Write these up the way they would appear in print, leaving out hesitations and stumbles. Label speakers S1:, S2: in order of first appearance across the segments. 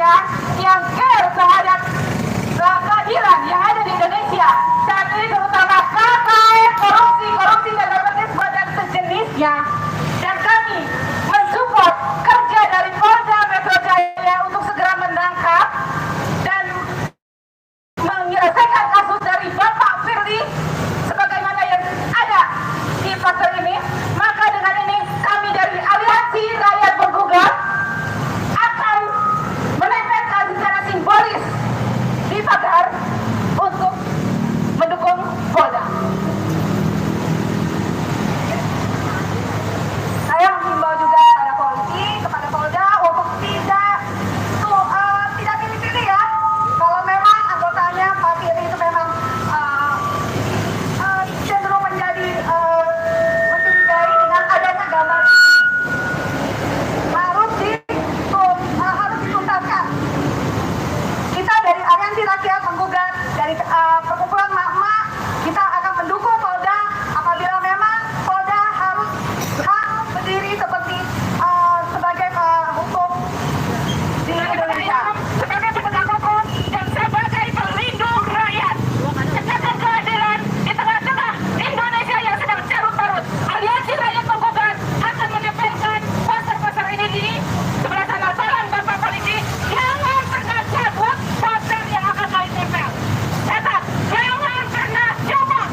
S1: Indonesia yang care terhadap keadilan yang ada di Indonesia saat ini, terutama KKN, korupsi dan nepotisme dan sejenisnya, dan kami mensupport kerja dari Polda Metro Jaya untuk segera menangkap dan menyelesaikan kasus dari Bapak Firly sebagaimana yang ada di pasal ini. Maka dengan ini kami dari Aliansi Rakyat Penggugat akan menempelkan secara simbolis di pagar untuk mendukung Polda. Saya menghimbau juga kepada polisi, kepada Polda untuk tidak pilih-pilih ya. Kalau memang anggotanya Pak Firly itu memang cenderung menjadi mencurigai dengan adanya gambar ini, harus dituntaskan. Kita dari Aliansi Rakyat Penggugat, dari perkumpulan emak-emak, kita akan mendukung Polda apabila memang Polda harus berdiri seperti sebagai hukum di Indonesia. Sebagai penegak hukum dan sebagai pelindung rakyat, tegakkan keadilan di tengah-tengah Indonesia yang sedang carut-marut. Aliansi Rakyat Penggugat akan menempelkan poster-poster ini di sebelah sana. Tolong Bapak Polisi, jangan pernah cabut poster yang akan kami tempel. Catat, jangan pernah cabut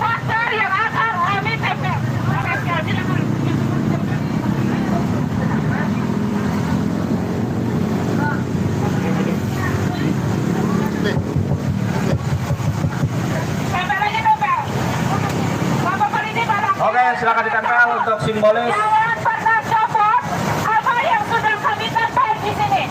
S1: poster yang akan kami tempel. Tempel aja tempel. Bapak Polisi,
S2: Oke, silakan ditempel untuk simbolis.
S1: jangan pernah cabut apa yang sudah kami tempel di sini.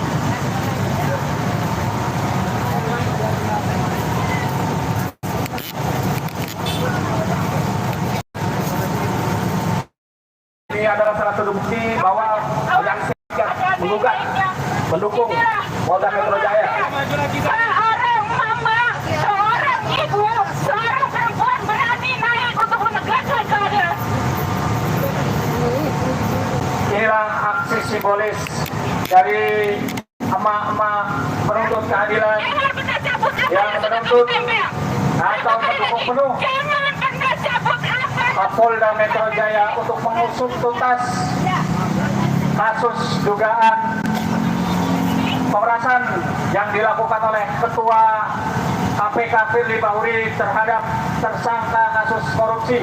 S2: Ini adalah salah satu bukti bahwa Aliansi Rakyat Penggugat mendukung Polda Metro Jaya.
S1: Seorang mama, seorang ibu, seorang perempuan berani naik untuk menegakkan keadilan.
S2: Inilah aksi simbolis dari emak-emak menuntut keadilan
S1: Jangan pernah cabut apa
S2: yang
S1: yang sudah
S2: menuntut
S1: kami tempel.
S2: atau mendukung penuh
S1: Jangan pernah cabut apa.
S2: Kapolda Metro Jaya untuk mengusut tuntas kasus dugaan pemerasan yang dilakukan oleh Ketua KPK Firly Bahuri terhadap tersangka kasus korupsi.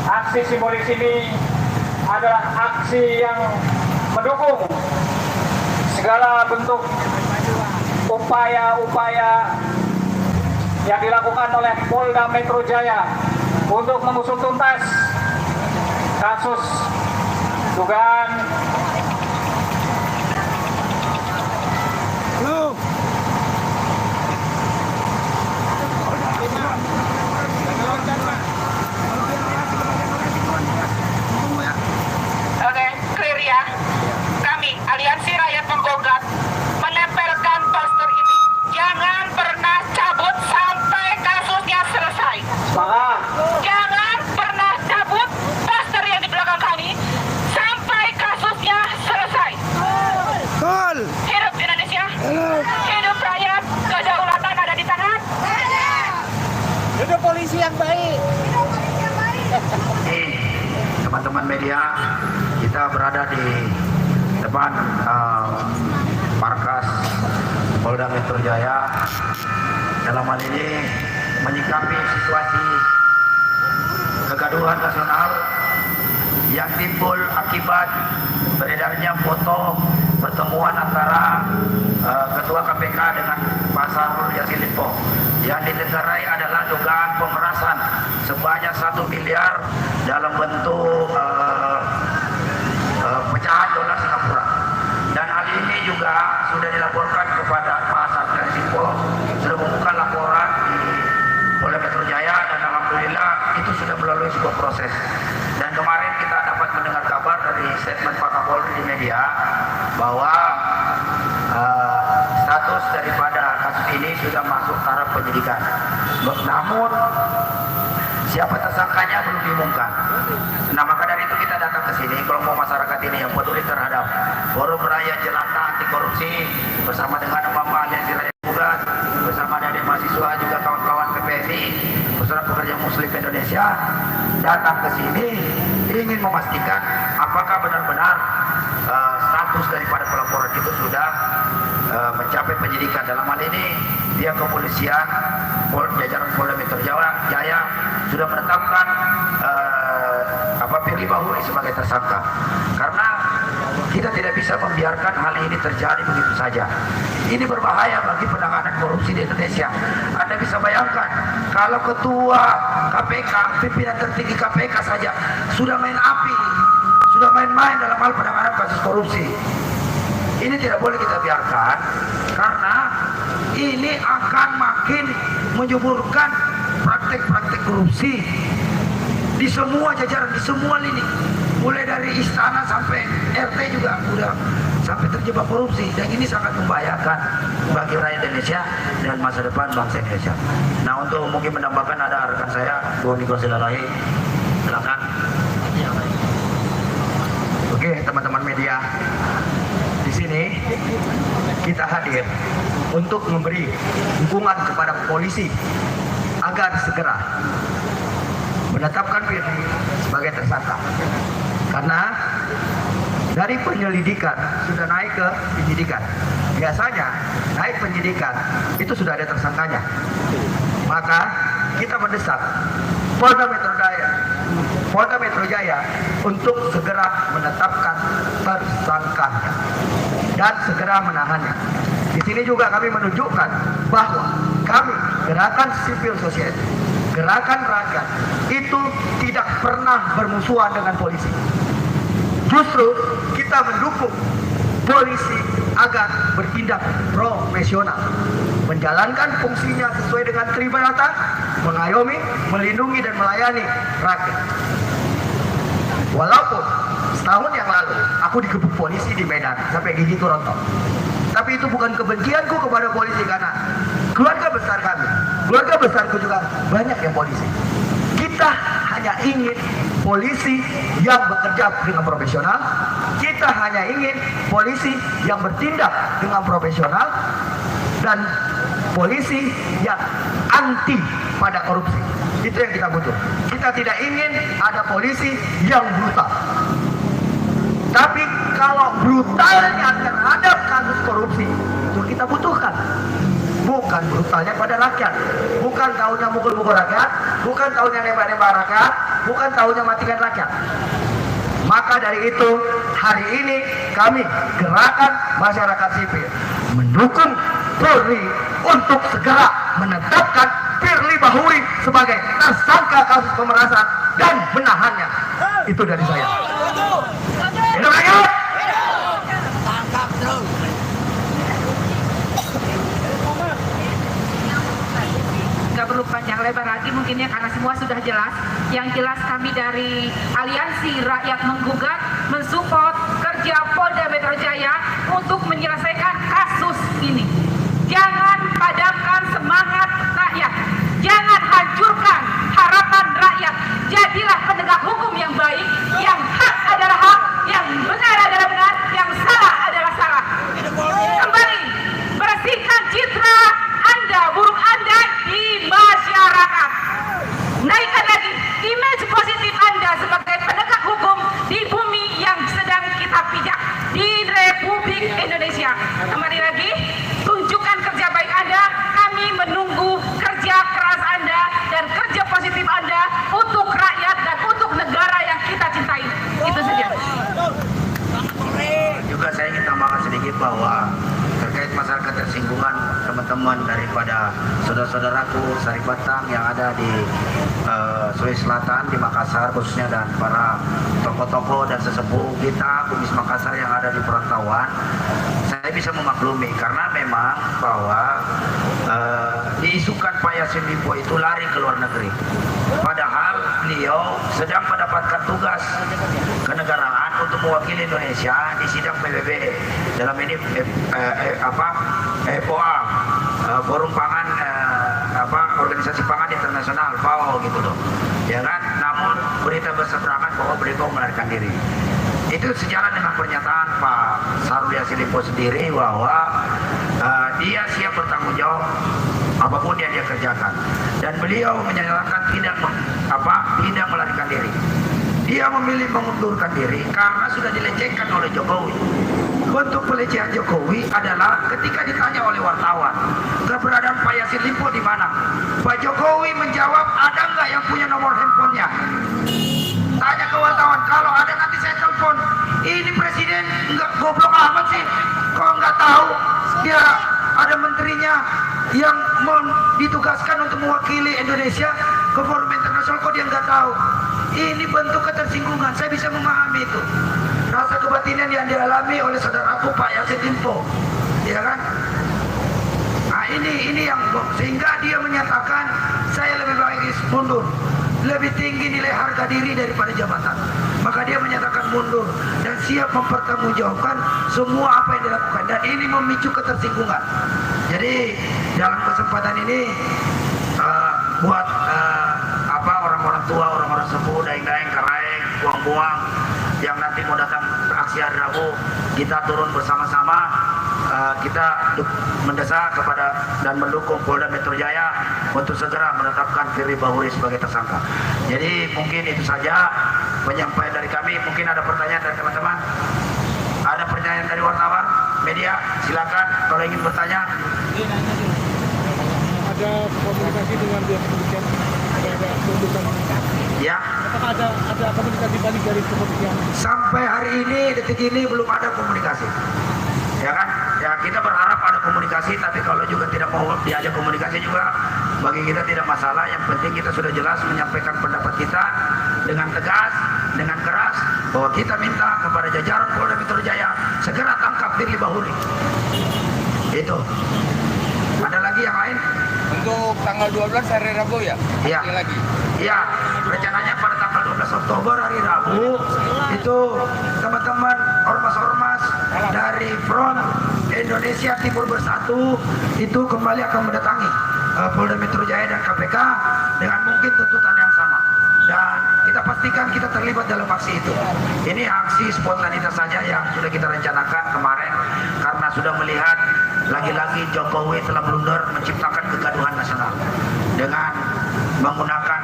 S2: Aksi simbolis ini adalah aksi yang mendukung segala bentuk upaya-upaya yang dilakukan oleh Polda Metro Jaya untuk mengusut tuntas kasus dugaan
S1: Oke, clear ya. Kami, Aliansi Rakyat Penggugat, menempelkan poster ini. Jangan pernah cabut sampai kasusnya selesai.
S2: Sepakat.
S1: Jangan pernah cabut poster yang di belakang kami sampai kasusnya selesai. Hidup Indonesia. Hidup rakyat. Kedaulatan ada di tangan.
S3: Hidup polisi yang baik.
S4: Teman-teman media, kita berada di depan markas Polda Metro Jaya. Dalam hal ini menyikapi situasi kegaduhan nasional yang timbul akibat beredarnya foto pertemuan antara Ketua KPK dengan Pak Syahrul Yassin Limpo. Yang ditenggarai adalah dugaan pemerasan sebanyak 1 miliar dalam bentuk pecahan dolar Singapura. Dan hal ini juga sudah dilaporkan kepada Pak Syahrul Yassin Limpo, sudah membuka laporan di Polda Metro Jaya, dan alhamdulillah itu sudah melalui sebuah proses. Dan kemarin kita dapat mendengar kabar dari statement Pak Kapolri di media bahwa status daripada kasus ini sudah masuk taraf penyidikan. Namun siapa tersangkanya belum diumumkan. Nah, maka dari itu kita datang ke sini, kelompok masyarakat ini yang peduli terhadap Forum Raya Jelantah anti korupsi bersama dengan Bapak Aliansi Rakyat Menggugat, bersama dari mahasiswa juga kawan-kawan PPNI, Persatuan Pekerja Muslim Indonesia datang ke sini ingin memastikan apakah benar-benar status daripada pelaporan itu sudah mencapai penyidikan. Dalam hal ini pihak kepolisian jajaran Polda Metro Jaya sudah menetapkan Firly Bahuri sebagai tersangka, karena kita tidak bisa membiarkan hal ini terjadi begitu saja. Ini berbahaya bagi penanganan korupsi di Indonesia. Anda bisa bayangkan kalau ketua KPK, pimpinan tertinggi KPK saja sudah main api, sudah main-main dalam hal penanganan kasus korupsi. Ini tidak boleh kita biarkan, karena ini akan makin menyuburkan praktek-praktek korupsi di semua jajaran, di semua lini, mulai dari istana sampai RT juga udah sampai terjebak korupsi, dan ini sangat membahayakan bagi rakyat Indonesia dan masa depan bangsa Indonesia. Nah, untuk mungkin menambahkan ada rekan saya, Bu Niko Silarahi, silakan. Oke, teman-teman media, di sini kita hadir untuk memberi dukungan kepada polisi agar segera menetapkan Firly sebagai tersangka, karena dari penyelidikan sudah naik ke penyidikan. Biasanya naik penyidikan itu sudah ada tersangkanya, maka kita mendesak Polda Metro Jaya untuk segera menetapkan tersangkanya dan segera menahannya. Di sini juga kami menunjukkan bahwa kami, Gerakan Civil Society, Gerakan Rakyat, itu tidak pernah bermusuhan dengan polisi. Justru kita mendukung polisi agar bertindak profesional, menjalankan fungsinya sesuai dengan Tribrata, mengayomi, melindungi dan melayani rakyat. Walaupun setahun yang lalu aku digebuk polisi di Medan sampai gigi itu rontok, tapi itu bukan kebencianku kepada polisi, karena keluarga besar kami, keluarga besarku juga banyak yang polisi. Kita hanya ingin polisi yang bekerja dengan profesional, kita hanya ingin polisi yang bertindak dengan profesional, dan polisi yang anti pada korupsi. Itu yang kita butuh. Kita tidak ingin ada polisi yang brutal. Tapi kalau brutalnya terhadap kasus korupsi, itu kita butuhkan. Bukan brutalnya pada rakyat, bukan tahunya mukul-mukul rakyat, bukan tahunya nembak-nembak rakyat, bukan tahunya matikan rakyat. Maka dari itu, hari ini kami Gerakan Masyarakat Sipil mendukung Polri untuk segera menetapkan Firly Bahuri sebagai tersangka kasus pemerasan dan menahannya. Itu dari saya. Hidup rakyat!
S3: Tangkap terus.
S5: Nggak perlu panjang lebar lagi mungkinnya, karena semua sudah jelas. Yang jelas kami dari Aliansi Rakyat Menggugat mensupport kerja Polda Metro Jaya untuk menyelesaikan kasus ini. Jangan padamkan semangat rakyat, jangan hancurkan harapan rakyat. Jadilah penegak hukum yang baik, yang hak adalah hak, yang benar adalah benar, yang salah adalah salah. Kembali bersihkan citra Anda, buruk Anda di masyarakat. Naikkan lagi image positif Anda sebagai penegak hukum di bumi yang sedang kita pijak di Republik Indonesia. Kembali lagi, tunjukkan kerja baik Anda. Kami menunggu kerja keras Anda dan kerja positif Anda untuk rakyat dan untuk negara yang kita cintai. Itu saja.
S4: Juga saya ingin tambahkan sedikit bahwa terkait masalah ketersinggungan teman-teman daripada saudara-saudaraku Sari Batang yang ada di Sulawesi Selatan, di Makassar khususnya, dan para tokoh-tokoh dan sesepuh kita Bugis Makassar yang ada di perantauan, saya bisa memaklumi karena memang bahwa diisukan Pak Yassin Limpo itu lari ke luar negeri, padahal beliau sedang mendapatkan tugas kenegaraan untuk mewakili Indonesia di sidang PBB, dalam ini FOA, Forum Pangan, Organisasi Pangan Internasional, FAO gitu loh, ya kan. Namun berita berseberangan bahwa beliau melarikan diri. Itu sejalan dengan pernyataan Pak Syahrul Yassin Limpo sendiri bahwa dia siap bertanggung jawab apapun yang dia kerjakan, dan beliau menyatakan tidak melarikan diri. Dia memilih mengundurkan diri karena sudah dilecehkan oleh Jokowi. Bentuk pelecehan Jokowi adalah ketika ditanya oleh wartawan, keberadaan Pak Yassin Limpo di mana? Pak Jokowi menjawab, ada nggak yang punya nomor handphonenya? Tanya ke wartawan, kalau ada nanti saya telepon. Ini presiden nggak goblok amat sih, kok nggak tahu dia ada menterinya yang ditugaskan untuk mewakili Indonesia ke forum internasional, kok dia nggak tahu? Ini bentuk ketersinggungan, saya bisa memahami itu. Rasa kebatinan yang dialami oleh saudaraku Pak Yassin Limpo, ya kan? Nah ini yang sehingga dia menyatakan saya lebih baik mundur, lebih tinggi nilai harga diri daripada jabatan. Maka dia menyatakan mundur dan siap mempertanggungjawabkan semua apa yang dilakukan, dan ini memicu ketersinggungan. Jadi dalam kesempatan ini buat orang-orang tua, orang-orang sepuh, daeng-daeng, karaeng, buang-buang yang nanti mau datang aksi hari Rabu, kita turun bersama-sama, kita mendesak kepada dan mendukung Polda Metro Jaya untuk segera menetapkan Firly Bahuri sebagai tersangka. Jadi mungkin itu saja penyampaian dari kami. Mungkin ada pertanyaan dari teman-teman, ada pertanyaan dari wartawan, media, silakan kalau ingin bertanya.
S6: Ada komunikasi dengan pihak kepolisian terhadap tuntutan
S4: Ya.
S6: apakah ada komunikasi balik dari kepolisian?
S4: Sampai hari ini, detik ini belum ada komunikasi, ya kan? Ya kita berharap ada komunikasi, tapi kalau juga tidak mau diajak komunikasi juga bagi kita tidak masalah. Yang penting kita sudah jelas menyampaikan pendapat kita dengan tegas, dengan keras, bahwa kita minta kepada jajaran Polda Metro Jaya segera tangkap Firly Bahuri. Itu. Ada lagi yang lain?
S3: Untuk tanggal 12 hari Rabu ya?
S4: Iya.
S3: Ada lagi.
S4: Iya, rencananya pada tanggal 12 Oktober hari Rabu itu teman-teman ormas-ormas dari Front Indonesia Timur Bersatu itu kembali akan mendatangi Polda Metro Jaya dan KPK dengan mungkin tuntutan yang sama. Dan kita pastikan kita terlibat dalam aksi itu. Ini aksi spontanitas saja yang sudah kita rencanakan kemarin karena sudah melihat lagi-lagi Jokowi telah blunder menciptakan kegaduhan nasional dengan menggunakan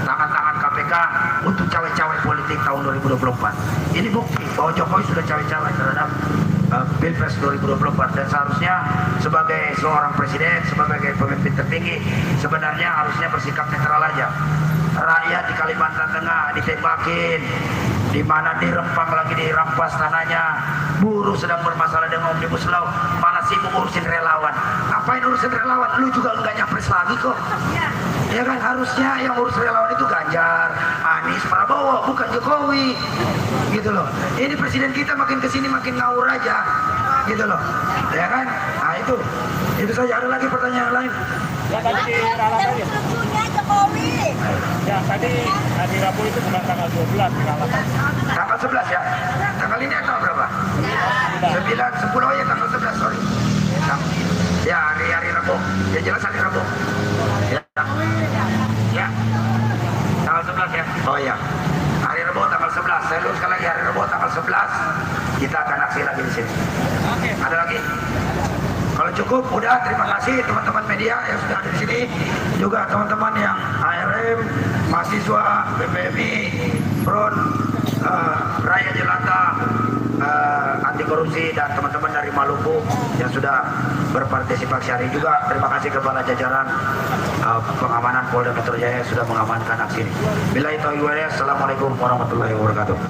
S4: tangan-tangan KPK untuk cawe-cawe politik tahun 2024. Ini bukti bahwa Jokowi sudah cawe-cawe terhadap Pilpres 2024, dan seharusnya sebagai seorang presiden, sebagai pemimpin tertinggi, sebenarnya harusnya bersikap netral aja. Rakyat di Kalimantan Tengah ditembakin, di mana di Rempang lagi dirampas tanahnya, buruh sedang bermasalah dengan Omnibus Law, malah sibuk ngurusin relawan. Ngapain urusin relawan? Lu juga enggak nyapres lagi kok. Ya kan, harusnya yang urus relawan itu Ganjar, Anies, Prabowo, bukan Jokowi. Gitu loh. Ini presiden kita makin kesini makin ngawur aja. Gitu loh. Ya kan? Nah itu saja. Ada lagi pertanyaan lain?
S6: Ya tadi di Ralapan ya?
S1: Jokowi.
S6: Ya tadi hari Rabu itu bukan tanggal 12 di Ralapan.
S4: Tanggal 11 ya? Tanggal ini tanggal berapa? 9, 10 ya tanggal 11, sorry. Ya hari Rabu. Ya jelas hari Rabu. Ya. Tanggal 11 ya? Oh iya. Hari Rabu tanggal 11. Saya luruskan lagi, hari Rabu tanggal 11 kita akan aksi lagi di sini. Ada lagi? Kalau cukup, udah. Terima kasih teman-teman media yang sudah ada di sini, juga teman-teman yang ARM, mahasiswa, BPMI, Front Rakyat Jelata, anti korupsi, dan teman-teman dari Maluku yang sudah berpartisipasi hari juga. Terima kasih kepada jajaran pengamanan Polda Metro Jaya yang sudah mengamankan aksi ini. Billahi taufiq wal hidayah. Assalamualaikum warahmatullahi wabarakatuh.